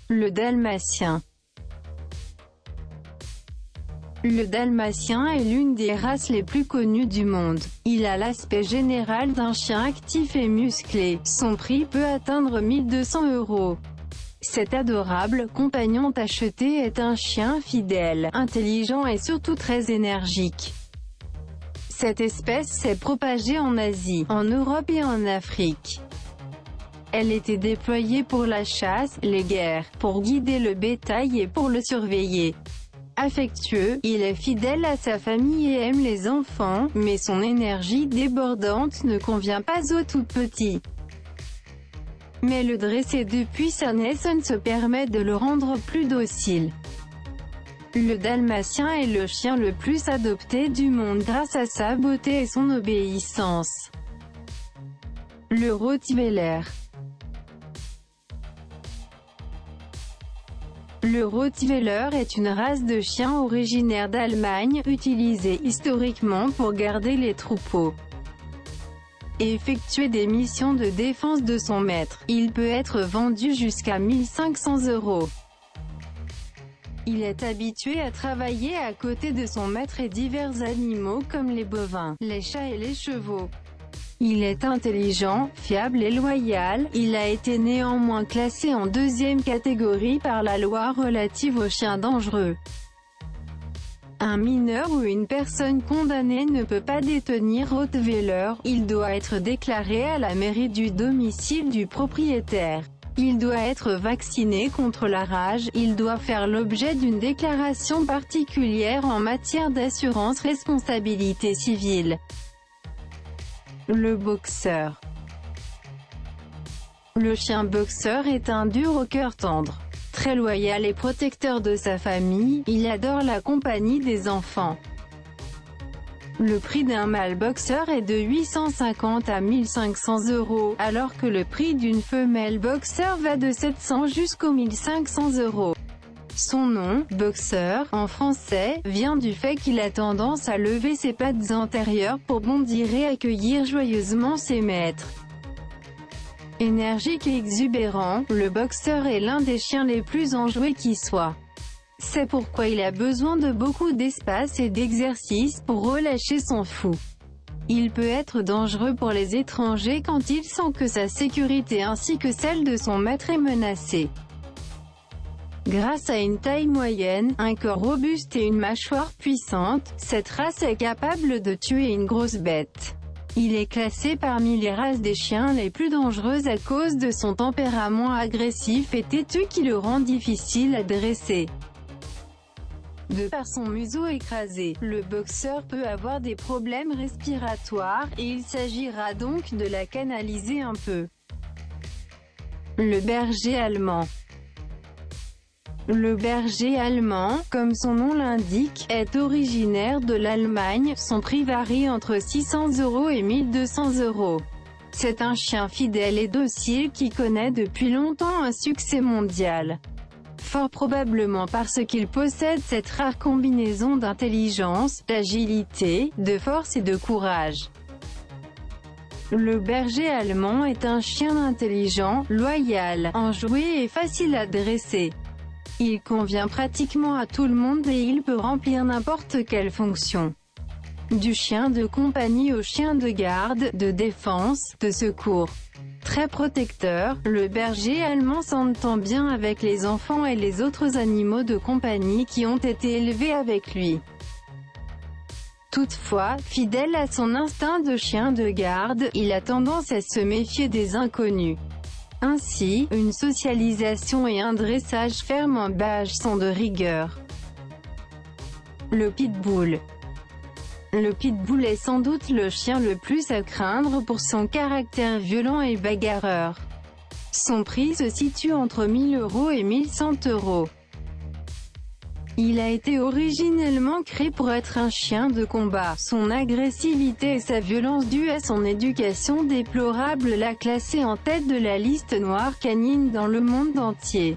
Le dalmatien. Le dalmatien est l'une des races les plus connues du monde. Il a l'aspect général d'un chien actif et musclé. Son prix peut atteindre 1200 €. Cet adorable compagnon tacheté est un chien fidèle, intelligent et surtout très énergique. Cette espèce s'est propagée en Asie, en Europe et en Afrique. Elle était déployée pour la chasse, les guerres, pour guider le bétail et pour le surveiller. Affectueux, il est fidèle à sa famille et aime les enfants, mais son énergie débordante ne convient pas aux tout petits. Mais le dresser depuis sa naissance permet de le rendre plus docile. Le dalmatien est le chien le plus adopté du monde grâce à sa beauté et son obéissance. Le rottweiler. Le rottweiler est une race de chien originaire d'Allemagne, utilisée historiquement pour garder les troupeaux et effectuer des missions de défense de son maître. Il peut être vendu jusqu'à 1500 €. Il est habitué à travailler à côté de son maître et divers animaux comme les bovins, les chats et les chevaux. Il est intelligent, fiable et loyal. Il a été néanmoins classé en deuxième catégorie par la loi relative aux chiens dangereux. Un mineur ou une personne condamnée ne peut pas détenir Rottweiler. Il doit être déclaré à la mairie du domicile du propriétaire. Il doit être vacciné contre la rage. Il doit faire l'objet d'une déclaration particulière en matière d'assurance responsabilité civile. Le boxeur. Le chien boxeur est un dur au cœur tendre. Très loyal et protecteur de sa famille, il adore la compagnie des enfants. Le prix d'un mâle boxeur est de 850 à 1500 €, alors que le prix d'une femelle boxeur va de 700 jusqu'aux 1500 €. Son nom, boxeur, en français, vient du fait qu'il a tendance à lever ses pattes antérieures pour bondir et accueillir joyeusement ses maîtres. Énergique et exubérant, le boxeur est l'un des chiens les plus enjoués qui soit. C'est pourquoi il a besoin de beaucoup d'espace et d'exercice pour relâcher son fou. Il peut être dangereux pour les étrangers quand il sent que sa sécurité ainsi que celle de son maître est menacée. Grâce à une taille moyenne, un corps robuste et une mâchoire puissante, cette race est capable de tuer une grosse bête. Il est classé parmi les races des chiens les plus dangereuses à cause de son tempérament agressif et têtu qui le rend difficile à dresser. De par son museau écrasé, le boxeur peut avoir des problèmes respiratoires, et il s'agira donc de la canaliser un peu. Le berger allemand. Le berger allemand, comme son nom l'indique, est originaire de l'Allemagne. Son prix varie entre 600 € et 1200 €. C'est un chien fidèle et docile qui connaît depuis longtemps un succès mondial. Fort probablement parce qu'il possède cette rare combinaison d'intelligence, d'agilité, de force et de courage. Le berger allemand est un chien intelligent, loyal, enjoué et facile à dresser. Il convient pratiquement à tout le monde et il peut remplir n'importe quelle fonction. Du chien de compagnie au chien de garde, de défense, de secours. Très protecteur, le berger allemand s'entend bien avec les enfants et les autres animaux de compagnie qui ont été élevés avec lui. Toutefois, fidèle à son instinct de chien de garde, il a tendance à se méfier des inconnus. Ainsi, une socialisation et un dressage ferme en bâche sont de rigueur. Le pitbull. Le pitbull est sans doute le chien le plus à craindre pour son caractère violent et bagarreur. Son prix se situe entre 1000 € et 1100 €. Il a été originellement créé pour être un chien de combat. Son agressivité et sa violence due à son éducation déplorable l'a classé en tête de la liste noire canine dans le monde entier.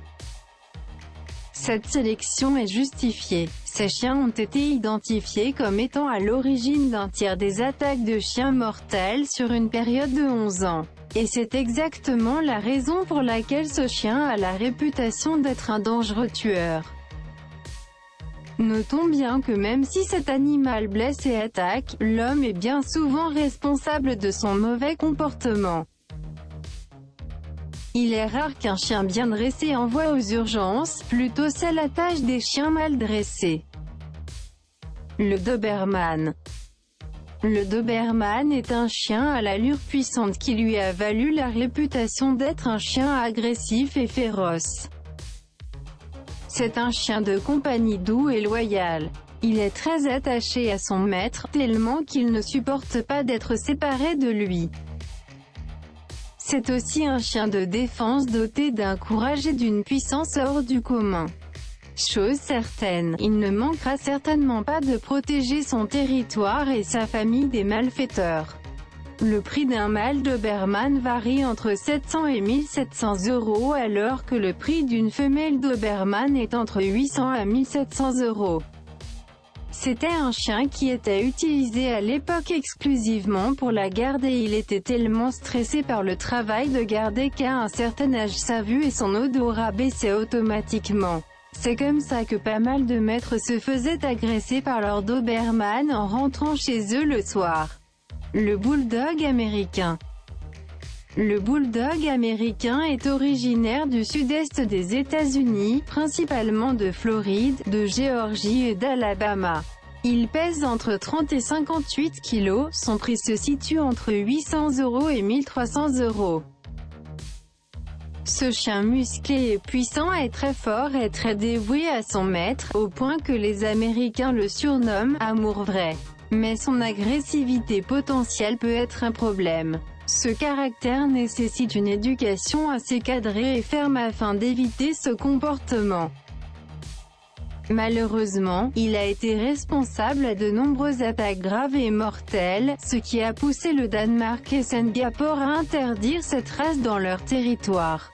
Cette sélection est justifiée. Ces chiens ont été identifiés comme étant à l'origine d'un tiers des attaques de chiens mortels sur une période de 11 ans. Et c'est exactement la raison pour laquelle ce chien a la réputation d'être un dangereux tueur. Notons bien que même si cet animal blesse et attaque, l'homme est bien souvent responsable de son mauvais comportement. Il est rare qu'un chien bien dressé envoie aux urgences, plutôt c'est la tâche des chiens mal dressés. Le Doberman. Le Doberman est un chien à l'allure puissante qui lui a valu la réputation d'être un chien agressif et féroce. C'est un chien de compagnie doux et loyal. Il est très attaché à son maître, tellement qu'il ne supporte pas d'être séparé de lui. C'est aussi un chien de défense doté d'un courage et d'une puissance hors du commun. Chose certaine, il ne manquera certainement pas de protéger son territoire et sa famille des malfaiteurs. Le prix d'un mâle Doberman varie entre 700 et 1700 € alors que le prix d'une femelle Doberman est entre 800 à 1700 €. C'était un chien qui était utilisé à l'époque exclusivement pour la garde et il était tellement stressé par le travail de garder qu'à un certain âge sa vue et son odorat baissaient automatiquement. C'est comme ça que pas mal de maîtres se faisaient agresser par leur Doberman en rentrant chez eux le soir. Le Bulldog américain. Le Bulldog américain est originaire du sud-est des États-Unis, principalement de Floride, de Géorgie et d'Alabama. Il pèse entre 30 et 58 kg, son prix se situe entre 800 € et 1300 €. Ce chien musclé et puissant est très fort et très dévoué à son maître, au point que les Américains le surnomment « amour vrai ». Mais son agressivité potentielle peut être un problème. Ce caractère nécessite une éducation assez cadrée et ferme afin d'éviter ce comportement. Malheureusement, il a été responsable de nombreuses attaques graves et mortelles, ce qui a poussé le Danemark et Singapour à interdire cette race dans leur territoire.